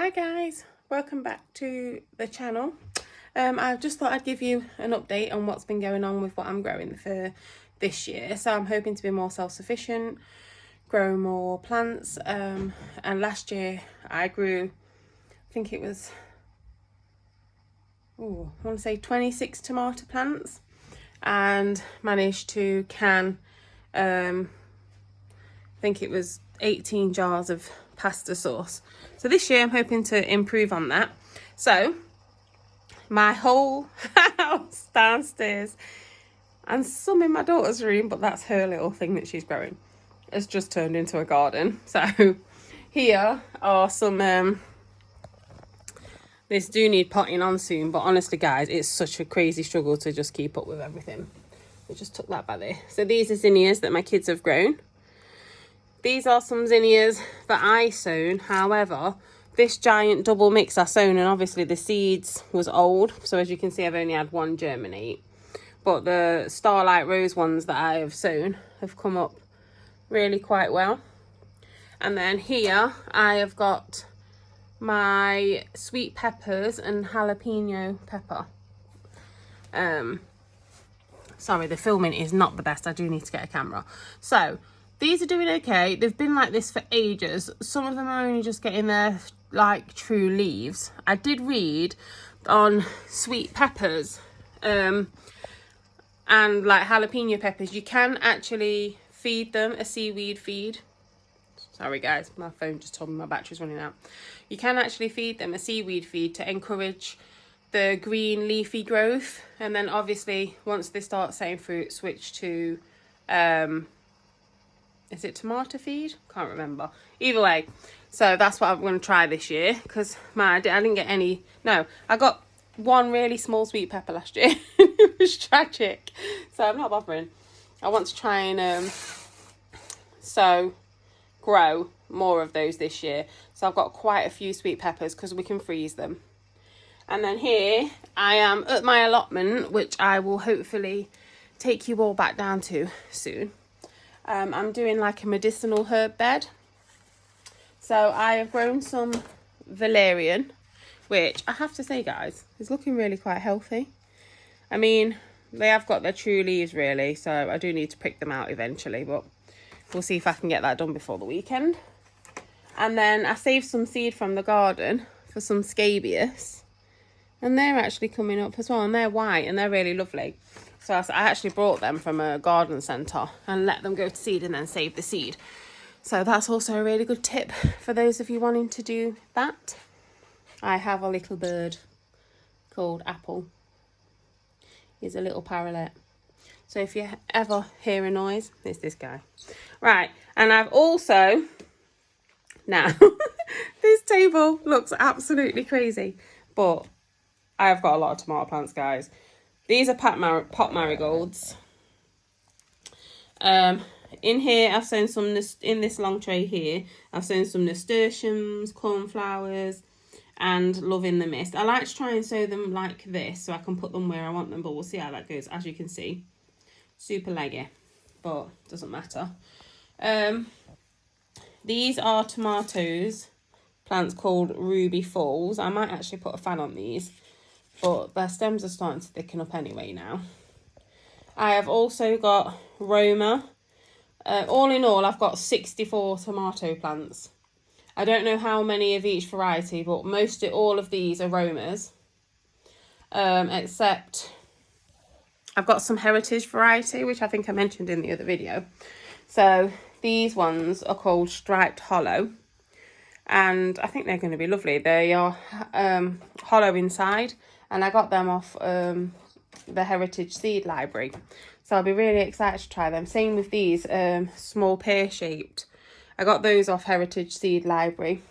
Hi guys, welcome back to the channel. I just thought I'd give you an update on what's been going on with what I'm growing for this year. So I'm hoping to be more self-sufficient, grow more plants, and last year I grew, I think it was, I want to say 26 tomato plants, and managed to can, I think it was 18 jars of pasta sauce. So this year I'm hoping to improve on that. So my whole house downstairs and some in my daughter's room, but that's her little thing that she's growing, has just turned into a garden. So here are some, this do need potting on soon, but honestly guys, it's such a crazy struggle to just keep up with everything. I just took that back there. So these are zinnias that my kids have grown. These are some zinnias that I sown. However, this giant double mix I sown, and obviously the seeds was old. So as you can see, I've only had one germinate. But the Starlight Rose ones that I have sown have come up really quite well. And then here I have got my sweet peppers and jalapeno pepper. Sorry, the filming is not the best. I do need to get a camera. So these are doing okay. They've been like this for ages. Some of them are only just getting their like true leaves. I did read on sweet peppers and like jalapeno peppers, you can actually feed them a seaweed feed. Sorry guys, my phone just told me my battery's running out. You can actually feed them a seaweed feed to encourage the green leafy growth, and then obviously once they start setting fruit, switch to is it tomato feed? Can't remember. Either way, so that's what I'm going to try this year, because I didn't get any. No, I got one really small sweet pepper last year. It was tragic, so I'm not bothering. I want to try and grow more of those this year. So I've got quite a few sweet peppers because we can freeze them. And then here I am at my allotment, which I will hopefully take you all back down to soon. I'm doing like a medicinal herb bed. So I have grown some valerian, which I have to say guys, is looking really quite healthy. I mean, they have got their true leaves really, so I do need to pick them out eventually, but we'll see if I can get that done before the weekend. And then I saved some seed from the garden for some scabious, and they're actually coming up as well, and they're white and they're really lovely. So I actually brought them from a garden centre and let them go to seed and then save the seed. So that's also a really good tip for those of you wanting to do that. I have a little bird called Apple. He's a little parrot. So if you ever hear a noise, it's this guy. Right, and I've also, now, this table looks absolutely crazy, but I've got a lot of tomato plants, guys. These are pot marigolds. In here, I've sown some, in this long tray here, I've sown some nasturtiums, cornflowers, and love in the mist. I like to try and sow them like this so I can put them where I want them, but we'll see how that goes. As you can see, super leggy, but doesn't matter. These are tomatoes, plants called Ruby Falls. I might actually put a fan on these, but their stems are starting to thicken up anyway now. I have also got Roma. All in all, I've got 64 tomato plants. I don't know how many of each variety, but all of these are Romas. Except I've got some heritage variety, which I think I mentioned in the other video. So these ones are called Striped Hollow, and I think they're going to be lovely. They are hollow inside, and I got them off the Heritage Seed Library. So I'll be really excited to try them. Same with these small pear-shaped. I got those off Heritage Seed Library.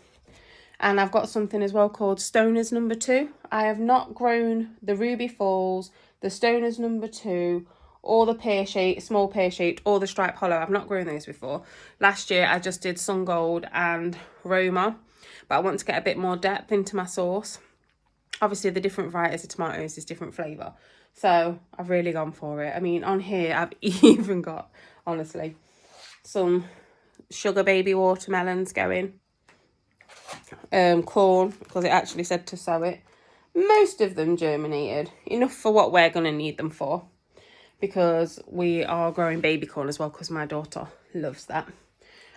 And I've got something as well called Stoners No. 2. I have not grown the Ruby Falls, the Stoners No. 2, or the pear-shaped, small pear-shaped, or the Striped Hollow. I've not grown those before. Last year I just did Sun Gold and Roma, but I want to get a bit more depth into my sauce. Obviously the different varieties of tomatoes is different flavour, so I've really gone for it. I mean, on here I've even got, honestly, some sugar baby watermelons going. corn, because it actually said to sow it. Most of them germinated, enough for what we're going to need them for, because we are growing baby corn as well, because my daughter loves that.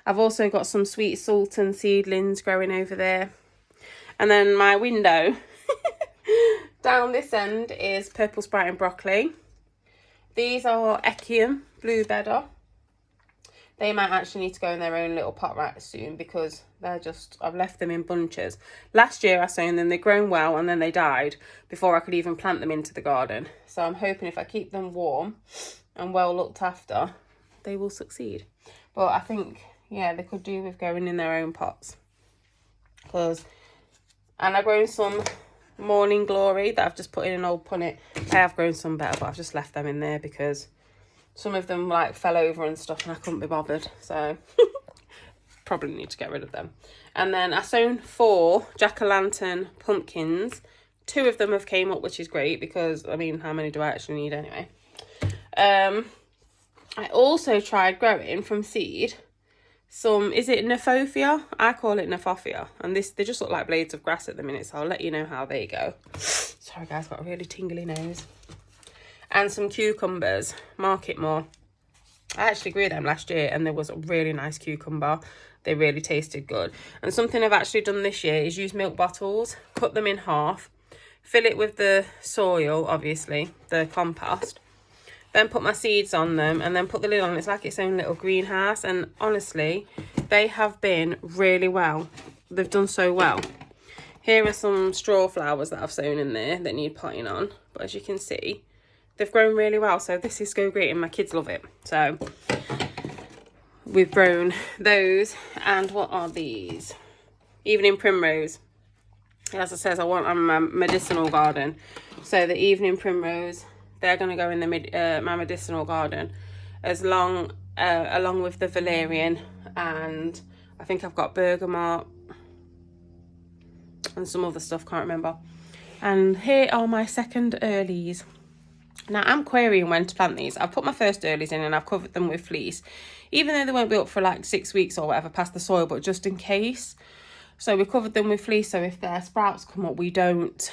I've also got some sweet sultan seedlings growing over there. And then my window down this end is purple sprouting broccoli. These are Echium blue bedder. They might actually need to go in their own little pot right soon, because they're just, I've left them in bunches. Last year I sown them, they'd grown well, and then they died before I could even plant them into the garden. So I'm hoping if I keep them warm and well looked after, they will succeed. But I think, yeah, they could do with going in their own pots. And I've grown some Morning Glory that I've just put in an old punnet. I have grown some better, but I've just left them in there because some of them like fell over and stuff and I couldn't be bothered. So probably need to get rid of them. And then I sown 4 jack-o'-lantern pumpkins. 2 of them have came up, which is great because, I mean, how many do I actually need anyway? I also tried growing from seed some, is it Nephophia? I call it Nephophia. And they just look like blades of grass at the minute, so I'll let you know how they go. Sorry guys, got a really tingly nose. And some cucumbers, Market More. I actually grew them last year and there was a really nice cucumber. They really tasted good. And something I've actually done this year is use milk bottles, cut them in half, fill it with the soil, obviously, the compost, then put my seeds on them and then put the lid on. It's like its own little greenhouse, and honestly, they have been really well. They've done so well. Here are some straw flowers that I've sown in there that need potting on, but as you can see, they've grown really well. So this is so great and my kids love it. So we've grown those. And what are these? Evening primrose. As it says, I want on my medicinal garden. So the evening primrose, they're going to go in the my medicinal garden, along with the valerian, and I think I've got bergamot and some other stuff, can't remember. And here are my second earlies. Now I'm querying when to plant these. I've put my first earlies in and I've covered them with fleece, even though they won't be up for like 6 weeks or whatever past the soil, but just in case. So we covered them with fleece, so if their sprouts come up, we don't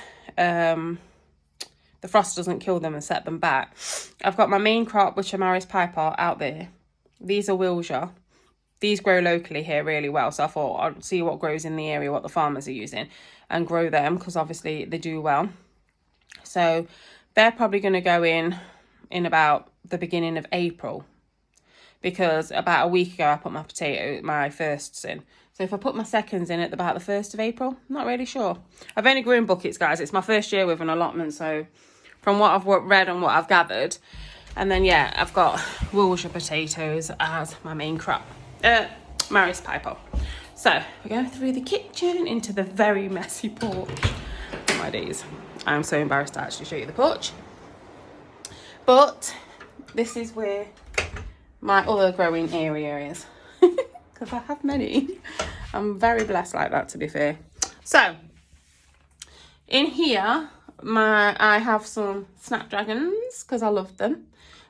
the frost doesn't kill them and set them back. I've got my main crop, which are Maris Piper, out there. These are Wilshire. These grow locally here really well, so I thought I'd see what grows in the area, what the farmers are using, and grow them, because obviously they do well. So they're probably going to go in about the beginning of April, because about a week ago I put my firsts in. So if I put my seconds in at about the 1st of April, I'm not really sure. I've only grown buckets, guys. It's my first year with an allotment, so from what I've read and what I've gathered. And then, yeah, I've got Wilshire potatoes as my main crop. Maris Piper. So we're going through the kitchen into the very messy porch. Oh my days. I'm so embarrassed to actually show you the porch. But this is where my other growing area is. Because I have many. I'm very blessed like that, to be fair. So in here, I have some snapdragons because I love them.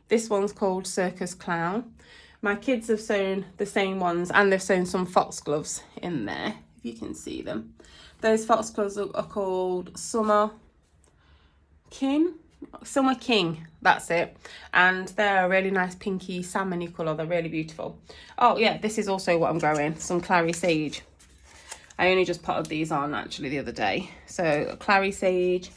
This one's called Circus Clown. My kids have sown the same ones, and they've sown some foxgloves in there, if you can see them. Those foxgloves are called Summer King, that's it. And they're a really nice pinky salmony colour. They're really beautiful. Oh yeah, this is also what I'm growing, some clary sage. I only just potted these on actually the other day. So clary sage,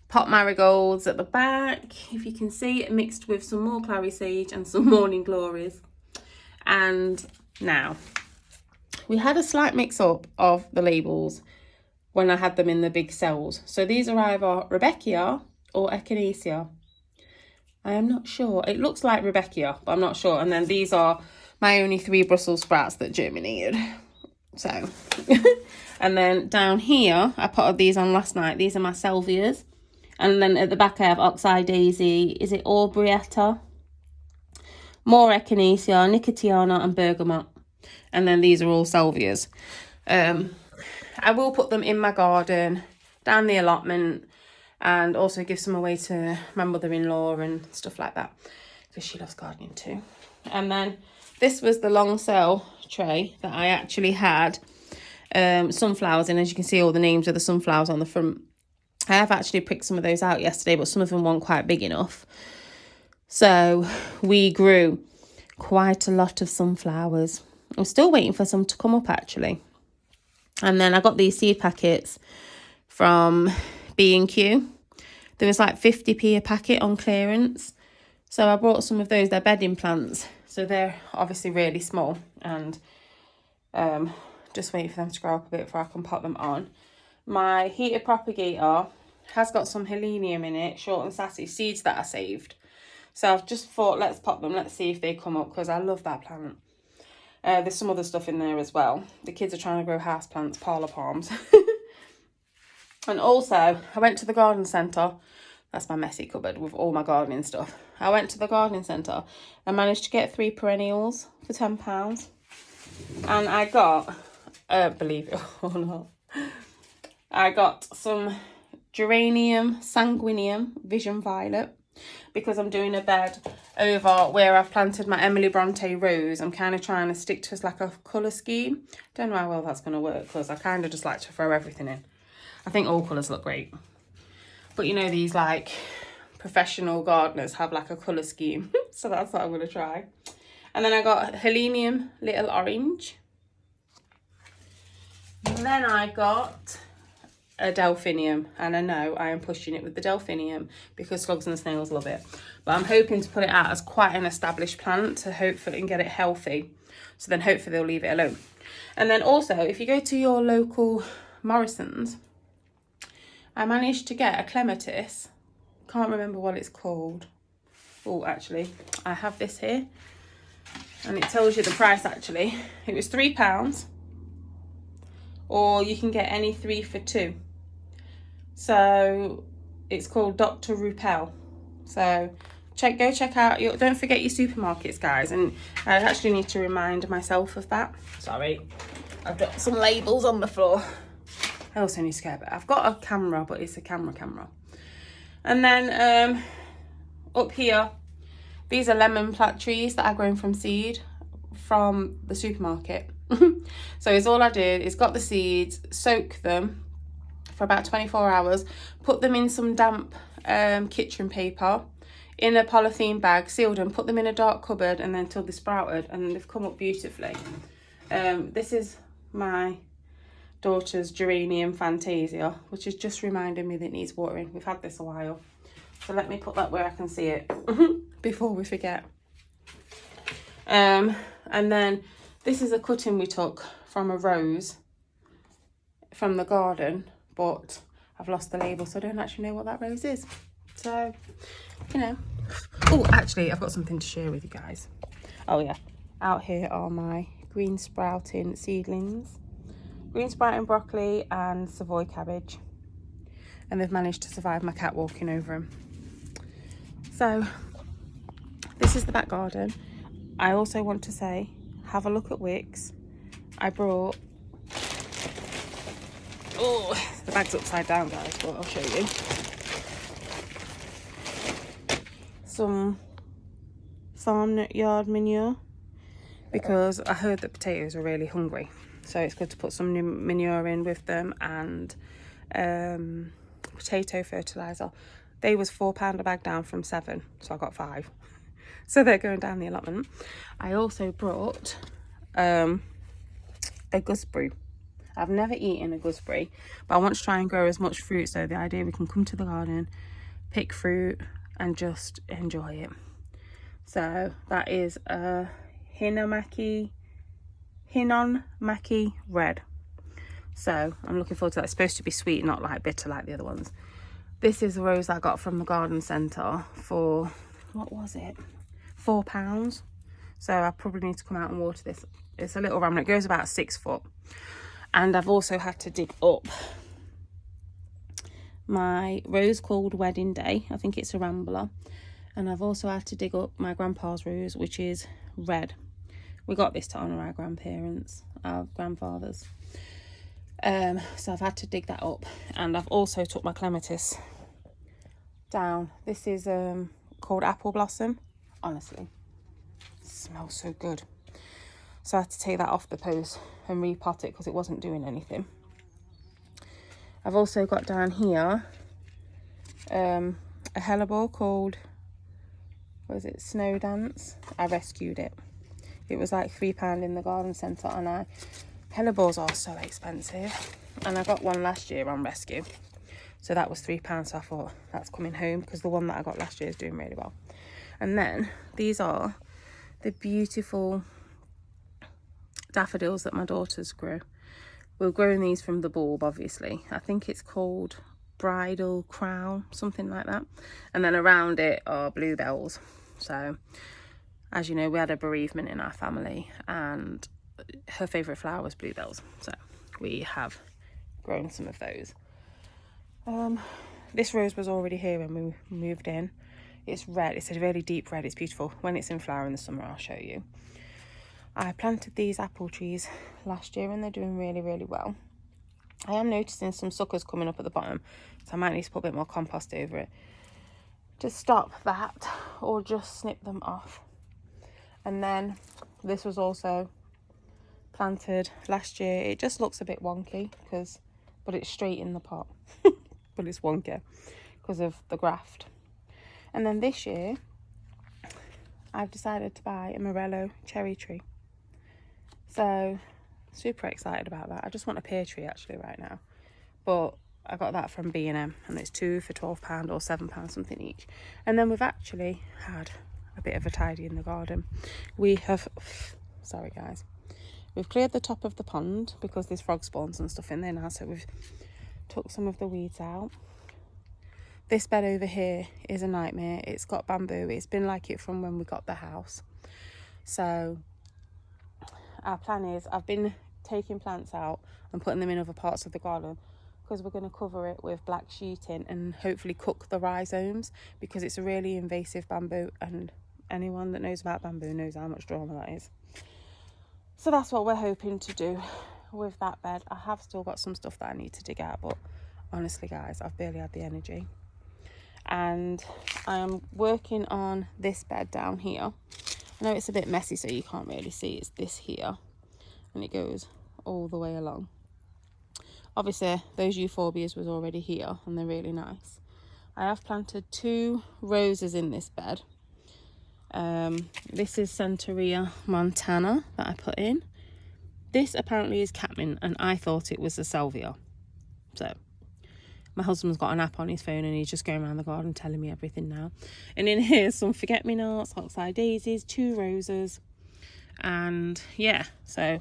pot marigolds at the back, if you can see it, mixed with some more clary sage and some morning glories. And now we had a slight mix up of the labels when I had them in the big cells. So these are either Rebecca or Echinacea. I am not sure. It looks like Rebecca, but I'm not sure. And then these are my only 3 Brussels sprouts that germinated. So, and then down here, I potted these on last night. These are my salvias. And then at the back I have Oxeye Daisy. Is it Aubrietta? More Echinacea, Nicotiana and Bergamot. And then these are all salvias. I will put them in my garden, down the allotment, and also give some away to my mother-in-law and stuff like that, because she loves gardening too. And then this was the long cell tray that I actually had sunflowers in. As you can see, all the names of the sunflowers on the front. I have actually picked some of those out yesterday, but some of them weren't quite big enough. So we grew quite a lot of sunflowers. I'm still waiting for some to come up actually. And then I got these seed packets from B&Q. There was like 50p a packet on clearance. So I bought some of those. They're bedding plants. So they're obviously really small. And just waiting for them to grow up a bit before I can pop them on. My heated propagator has got some helenium in it, short and sassy seeds that I saved. So I've just thought, let's pop them. Let's see if they come up because I love that plant. There's some other stuff in there as well. The kids are trying to grow houseplants, parlour palms. And also, I went to the garden centre. That's my messy cupboard with all my gardening stuff. I went to the gardening centre and managed to get 3 perennials for £10. And I got, believe it or not, I got some geranium sanguinium vision violet because I'm doing a bed over where I've planted my Emily Bronte rose. I'm kind of trying to stick to like a colour scheme. Don't know how well that's going to work because I kind of just like to throw everything in. I think all colours look great. But you know, these like professional gardeners have like a colour scheme. So that's what I'm going to try. And then I got helenium little orange. And then I got a delphinium, and I know I am pushing it with the delphinium because slugs and snails love it, but I'm hoping to put it out as quite an established plant to hopefully and get it healthy, so then hopefully they'll leave it alone. And then also, if you go to your local Morrison's, I managed to get a clematis. Can't remember what it's called. Oh, actually I have this here and it tells you the price. Actually it was £3, or you can get any 3 for 2. So it's called Dr. Rupel. So go check out your, don't forget your supermarkets, guys. And I actually need to remind myself of that. Sorry, I've got some labels on the floor. I also need to get it. I've got a camera, but it's a camera. And then up here, these are lemon plant trees that I've grown from seed from the supermarket. So it's all I did is got the seeds, soak them for about 24 hours, put them in some damp kitchen paper in a polythene bag, sealed them, put them in a dark cupboard, and then until they sprouted, and they've come up beautifully. This is my daughter's geranium fantasia, which is just reminding me that it needs watering. We've had this a while, so let me put that where I can see it before we forget. And then this is a cutting we took from a rose from the garden, but I've lost the label, so I don't actually know what that rose is. So, you know. Oh, actually, I've got something to share with you guys. Oh yeah, out here are my green sprouting seedlings. Green sprouting broccoli and Savoy cabbage. And they've managed to survive my cat walking over them. So, this is the back garden. I also want to say, have a look at Wicks. I brought, oh, the bag's upside down, guys, but I'll show you. Some farm yard manure, because I heard that potatoes are really hungry. So it's good to put some new manure in with them, and potato fertiliser. They was £4 a bag down from 7, so I got 5. So they're going down the allotment. I also brought a gooseberry. I've never eaten a gooseberry, but I want to try and grow as much fruit. So the idea, we can come to the garden, pick fruit and just enjoy it. So that is a Hinnon Mackie red. So I'm looking forward to that. It's supposed to be sweet, not like bitter like the other ones. This is a rose I got from the garden centre for, what was it, £4. So I probably need to come out and water this. It's a little ramlet, it goes about 6 foot. And I've also had to dig up my rose called Wedding Day. I think it's a rambler. And I've also had to dig up my grandpa's rose, which is red. We got this to honour our grandparents, our grandfathers. So I've had to dig that up. And I've also took my clematis down. This is called Apple Blossom. Honestly, it smells so good. So I had to take that off the post and repot it because it wasn't doing anything. I've also got down here a hellebore called, what is it, Snow Dance. I rescued it. It was like £3 in the garden centre, and hellebores are so expensive. And I got one last year on rescue. So that was £3, so I thought that's coming home because the one that I got last year is doing really well. And then these are the beautiful daffodils that my daughters grew. We're growing these from the bulb, obviously. I think it's called Bridal Crown, something like that. And then around it are bluebells. So, as you know, we had a bereavement in our family, and her favourite flower was bluebells. So we have grown some of those. This rose was already here when we moved in. It's red. It's a really deep red. It's beautiful. When it's in flower in the summer, I'll show you. I planted these apple trees last year and they're doing really, really well. I am noticing some suckers coming up at the bottom, so I might need to put a bit more compost over it to stop that, or just snip them off. And then this was also planted last year. It just looks a bit wonky but it's straight in the pot. But it's wonky because of the graft. And then this year I've decided to buy a Morello cherry tree. So, super excited about that. I just want a pear tree actually right now. But I got that from B&M, and it's 2 for £12 or £7, something each. And then we've actually had a bit of a tidy in the garden. We have, sorry guys, we've cleared the top of the pond because there's frog spawns and stuff in there now. So we've took some of the weeds out. This bed over here is a nightmare. It's got bamboo. It's been like it from when we got the house. So our plan is, I've been taking plants out and putting them in other parts of the garden because we're going to cover it with black sheeting and hopefully cook the rhizomes, because it's a really invasive bamboo, and anyone that knows about bamboo knows how much drama that is. So that's what we're hoping to do with that bed. I have still got some stuff that I need to dig out, but honestly guys, I've barely had the energy. And I am working on this bed down here. I know it's a bit messy so you can't really see. It's this here, and it goes all the way along. Obviously those euphorbias was already here and they're really nice. I have planted 2 roses in this bed. This is Centaurea Montana that I put in. This apparently is catmint, and I thought it was a salvia. So my husband's got an app on his phone and he's just going around the garden telling me everything now. And in here, some forget-me-nots, oxeye daisies, 2 roses, and yeah, so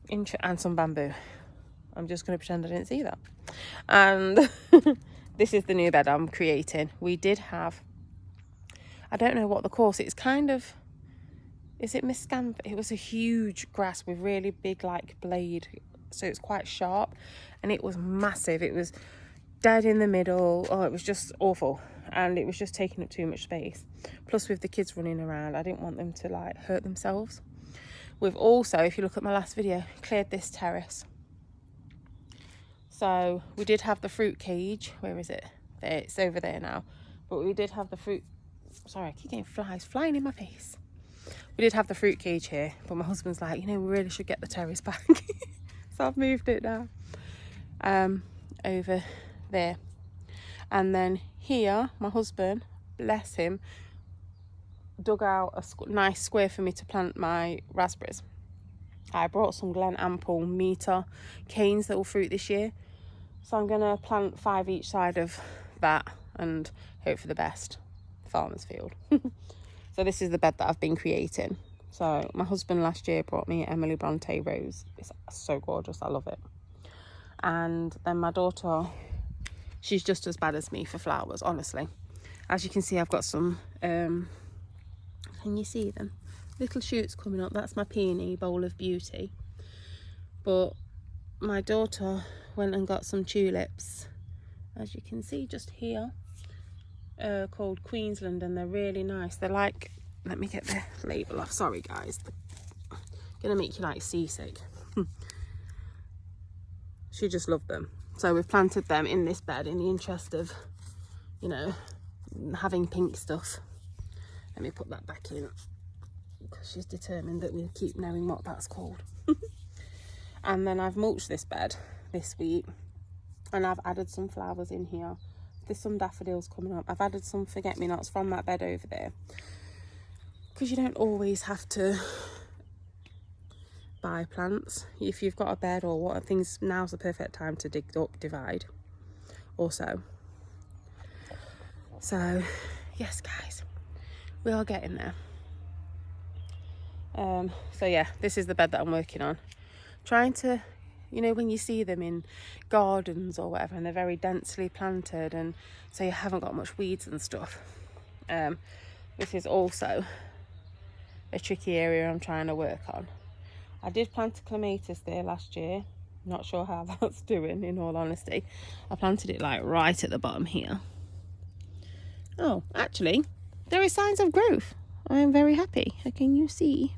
and some bamboo. I'm just going to pretend I didn't see that. And this is the new bed I'm creating. We did have, I don't know what the course, it's kind of, is it miscanth? It was a huge grass with really big like blade, so it's quite sharp, and it was massive. It was dead in the middle. Oh, it was just awful, and it was just taking up too much space. Plus with the kids running around, I didn't want them to like hurt themselves. We've also, if you look at my last video, cleared this terrace. So we did have the fruit cage. Where is it? There, it's over there now. But we did have the fruit, sorry, I keep getting flies flying in my face. We did have the fruit cage here, but my husband's like, you know, we really should get the terrace back. So I've moved it now over there. And then here, my husband, bless him, dug out a nice square for me to plant my raspberries. I brought some Glen Ample meter canes that will fruit this year, so I'm going to plant 5 each side of that and hope for the best. Farmer's field. So this is the bed that I've been creating. So my husband last year brought me Emily Bronte rose. It's so gorgeous, I love it. And then my daughter, she's just as bad as me for flowers, honestly. As you can see, I've got some can you see them? Little shoots coming up. That's my peony bowl of beauty. But my daughter went and got some tulips, as you can see just here, called Queensland, and they're really nice. They're like, let me get the label off. Sorry guys, they're gonna make you like seasick. She just loved them. So we've planted them in this bed in the interest of, you know, having pink stuff. Let me put that back in because she's determined that we keep knowing what that's called. And then I've mulched this bed this week, and I've added some flowers in here. There's some daffodils coming up. I've added some forget-me-nots from that bed over there, because you don't always have to buy plants. If you've got a bed or what things, now's the perfect time to dig up, divide also. So yes guys, we are getting there. So yeah, this is the bed that I'm working on, trying to, you know, when you see them in gardens or whatever and they're very densely planted and so you haven't got much weeds and stuff, this is also a tricky area I'm trying to work on. I did plant a clematis there last year. Not sure how that's doing, in all honesty. I planted it like right at the bottom here. Oh, actually, there are signs of growth. I am very happy. How can you see?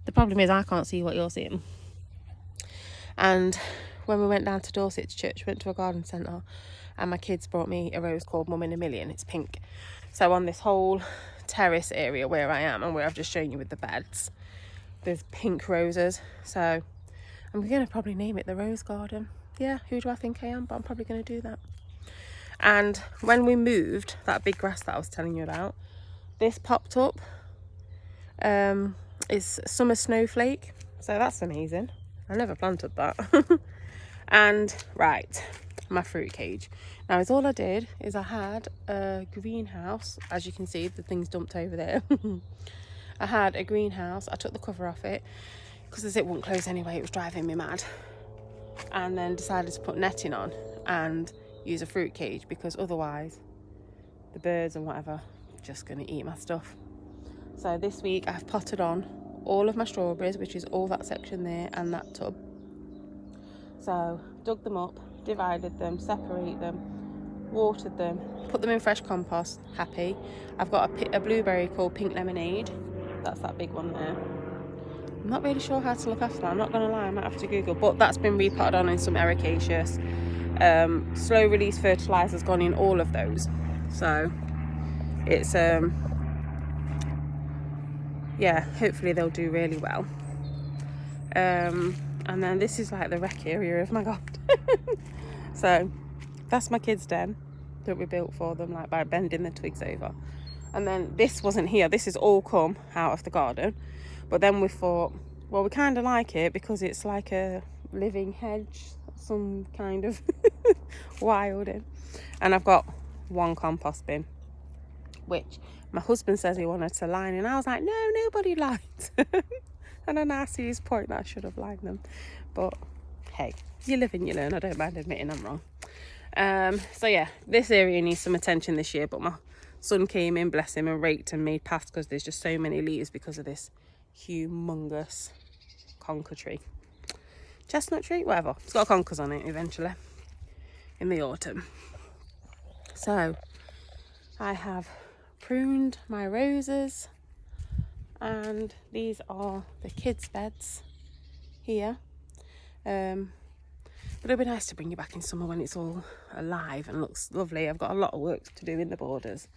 The problem is I can't see what you're seeing. And when we went down to Dorset to church, we went to a garden centre, and my kids brought me a rose called Mum in a Million. It's pink. So on this whole terrace area where I am and where I've just shown you with the beds, there's pink roses. So I'm going to probably name it the Rose Garden. Yeah, who do I think I am? But I'm probably going to do that. And when we moved, that big grass that I was telling you about, this popped up. It's summer snowflake. So that's amazing. I never planted that. And right, my fruit cage. Now, is all I did is I had a greenhouse. As you can see, the thing's dumped over there. I had a greenhouse. I took the cover off it because it wouldn't close anyway. It was driving me mad. And then decided to put netting on and use a fruit cage, because otherwise the birds and whatever are just going to eat my stuff. So this week I've potted on all of my strawberries, which is all that section there and that tub. So dug them up, divided them, separate them, watered them, put them in fresh compost. Happy. I've got a blueberry called Pink Lemonade. That's that big one there. I'm not really sure how to look after that. I'm not going to lie, I might have to Google. But that's been repotted on in some ericaceous. Slow release fertiliser's gone in all of those. So it's, yeah, hopefully they'll do really well. And then this is like the rec area of my garden. So that's my kids' den that we built for them, like by bending the twigs over. And then this wasn't here. This is all come out of the garden. But then we thought, well, we kind of like it because it's like a living hedge, some kind of wilding. And I've got one compost bin, which my husband says he wanted to line. And I was like, no, nobody lines. And then I see his point that I should have lined them. But hey, you live and you learn. I don't mind admitting I'm wrong. So yeah, this area needs some attention this year. But my son came in, bless him, and raked and made paths because there's just so many leaves because of this humongous conker tree, chestnut tree, whatever. It's got conkers on it eventually in the autumn. So I have pruned my roses, and these are the kids' beds here. But it'll be nice to bring you back in summer when it's all alive and looks lovely. I've got a lot of work to do in the borders.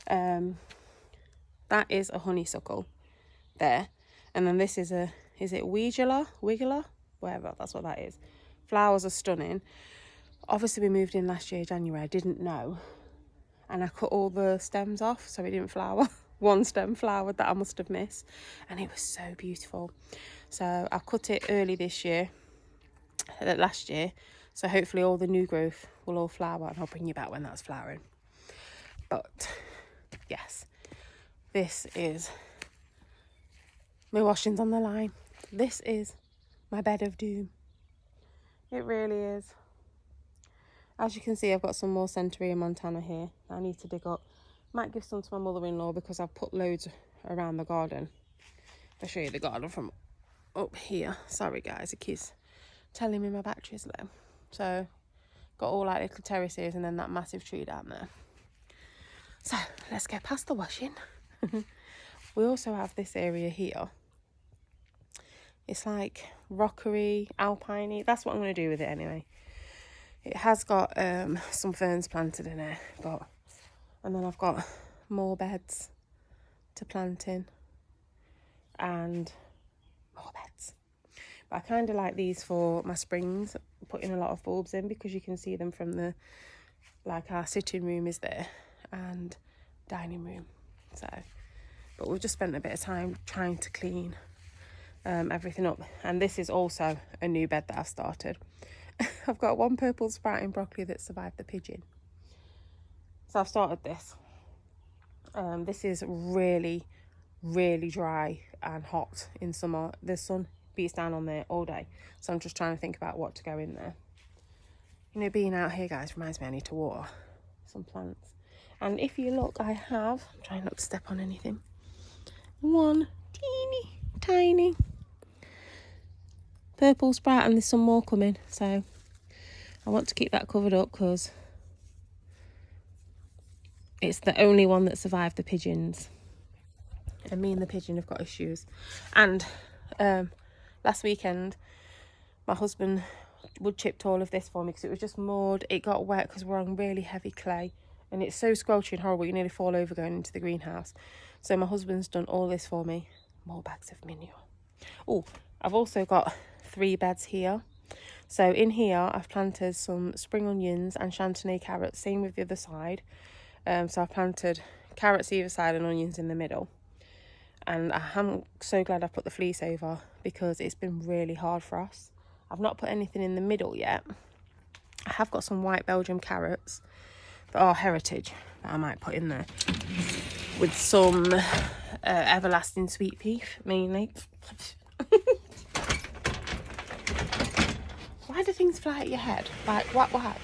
That is a honeysuckle there, and then this is a, is it wiggler, whatever, that's what that is. Flowers are stunning. Obviously we moved in last year January. I didn't know, and I cut all the stems off so it didn't flower. One stem flowered that I must have missed, and it was so beautiful. So I cut it early this year, last year, so hopefully all the new growth will all flower, and I'll bring you back when that's flowering. But yes, this is my washings on the line. This is my bed of doom. It really is. As you can see, I've got some more Centaurea Montana here I need to dig up. Might give some to my mother-in-law because I've put loads around the garden. I'll show you the garden from up here. Sorry guys, it keeps telling me my battery's low. So got all like little terraces and then that massive tree down there. So let's get past the washing. We also have this area here. It's like rockery, alpine-y. That's what I'm going to do with it anyway. It has got some ferns planted in it, but, and then I've got more beds to plant in. and more beds. But I kind of like these for my springs, putting a lot of bulbs in, because you can see them from the, like, our sitting room is there and dining room. So, but we've just spent a bit of time trying to clean everything up. And this is also a new bed that I've started. I've got one purple sprouting broccoli that survived the pigeon. So I've started this. This is really, really dry and hot in summer. The sun beats down on there all day. So I'm just trying to think about what to go in there. You know, being out here, guys, reminds me I need to water some plants. And if you look, I have, I'm trying not to step on anything, one teeny tiny purple sprout, and there's some more coming. So I want to keep that covered up because it's the only one that survived the pigeons. And me and the pigeon have got issues. And last weekend, my husband wood chipped all of this for me because it was just mud. It got wet because we're on really heavy clay. And it's so squelchy and horrible, you nearly fall over going into the greenhouse. So my husband's done all this for me. More bags of manure. Oh, I've also got 3 beds here. So in here, I've planted some spring onions and chantenay carrots. Same with the other side. So I've planted carrots either side and onions in the middle. And I'm so glad I put the fleece over because it's been really hard for us. I've not put anything in the middle yet. I have got some white Belgium carrots that are heritage that I might put in there, with some everlasting sweet pea mainly. Why do things fly at your head? Like, why?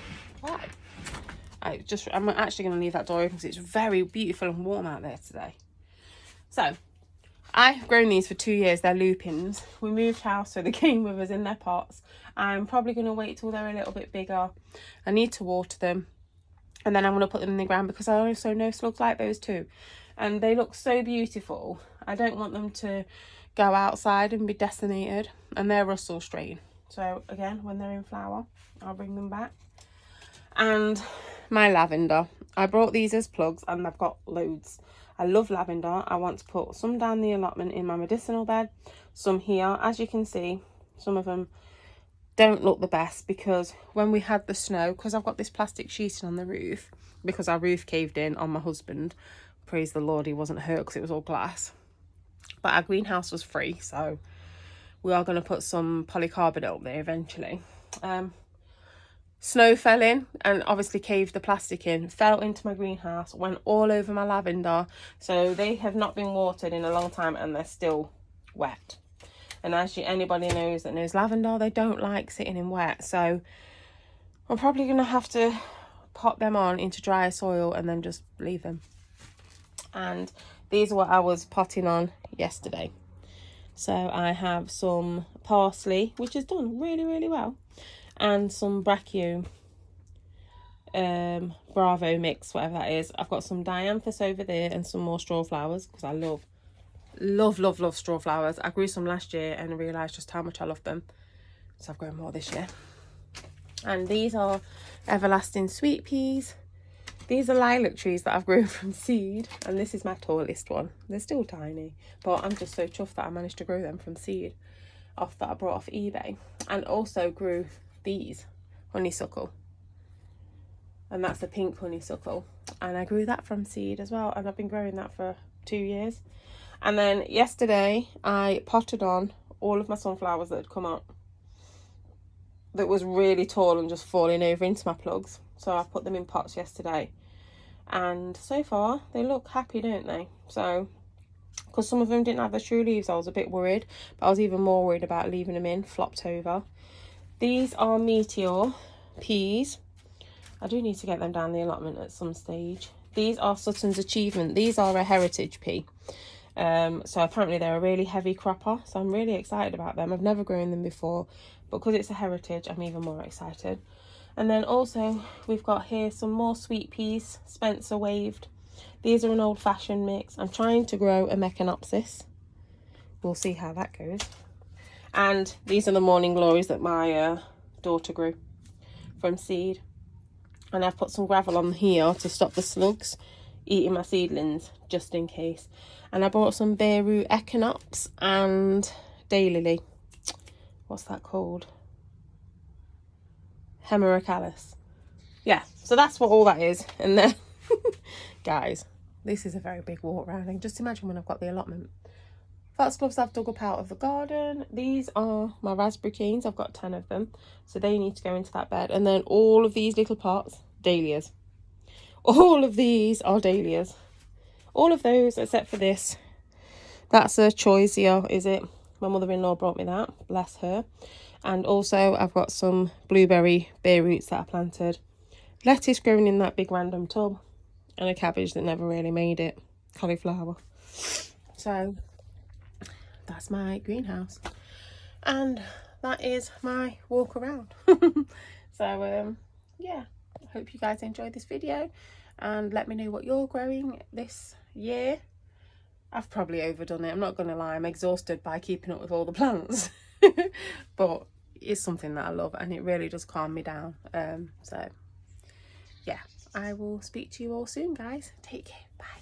I'm actually going to leave that door open because it's very beautiful and warm out there today. So I've grown these for 2 years. They're lupins. We moved house, so they came with us in their pots. I'm probably going to wait till they're a little bit bigger. I need to water them, and then I'm going to put them in the ground because I also know slugs like those too. And they look so beautiful. I don't want them to go outside and be decimated. And they're Russell strain. So again, when they're in flower, I'll bring them back. And my lavender. I brought these as plugs and I've got loads. I love lavender. I want to put some down the allotment in my medicinal bed, some here. As you can see, some of them don't look the best because when we had the snow, because I've got this plastic sheeting on the roof, because our roof caved in on my husband. Praise the Lord, he wasn't hurt because it was all glass. But our greenhouse was free, so we are going to put some polycarbonate up there eventually. Snow fell in and obviously caved the plastic in, fell into my greenhouse, went all over my lavender. So they have not been watered in a long time and they're still wet. And as anybody knows that knows lavender, they don't like sitting in wet. So I'm probably going to have to pot them on into drier soil and then just leave them. And these are what I was potting on yesterday. So I have some parsley, which has done really, really well. And some brachio bravo mix, whatever that is. I've got some dianthus over there and some more straw flowers because I love straw flowers. I grew some last year and realised just how much I love them, so I've grown more this year. And these are everlasting sweet peas. These are lilac trees that I've grown from seed, and this is my tallest one. They're still tiny, but I'm just so chuffed that I managed to grow them from seed that I brought off eBay. And also grew these honeysuckle, and that's a pink honeysuckle, and I grew that from seed as well, and I've been growing that for 2 years. And then yesterday I potted on all of my sunflowers that had come up that was really tall and just falling over into my plugs, so I put them in pots yesterday, and so far they look happy, don't they? So because some of them didn't have the true leaves, I was a bit worried, but I was even more worried about leaving them in, flopped over. These are meteor peas. I do need to get them down the allotment at some stage. These are Sutton's Achievement. These are a heritage pea. So apparently they're a really heavy cropper, so I'm really excited about them. I've never grown them before, but because it's a heritage, I'm even more excited. And then also we've got here some more sweet peas, Spencer waved. These are an old-fashioned mix. I'm trying to grow a Mechanopsis. We'll see how that goes. And these are the morning glories that my daughter grew from seed. And I've put some gravel on here to stop the slugs eating my seedlings just in case. And I bought some bare root echinops and daylily. What's that called? Hemeracalis. Yeah, so that's what all that is. And then, guys, this is a very big walk round. And just imagine when I've got the allotment. Foxgloves I've dug up out of the garden. These are my raspberry canes. I've got 10 of them. So they need to go into that bed. And then all of these little pots, dahlias. All of these are dahlias. All of those except for this. That's a choisia, is it? My mother-in-law brought me that. Bless her. And also I've got some blueberry bare roots that I planted. Lettuce growing in that big random tub. And a cabbage that never really made it. Cauliflower. So that's my greenhouse, and that is my walk around. So yeah, I hope you guys enjoyed this video, and let me know what you're growing this year. I've probably overdone it, I'm not gonna lie. I'm exhausted by keeping up with all the plants. But it's something that I love, and it really does calm me down. So yeah, I will speak to you all soon, guys. Take care. Bye.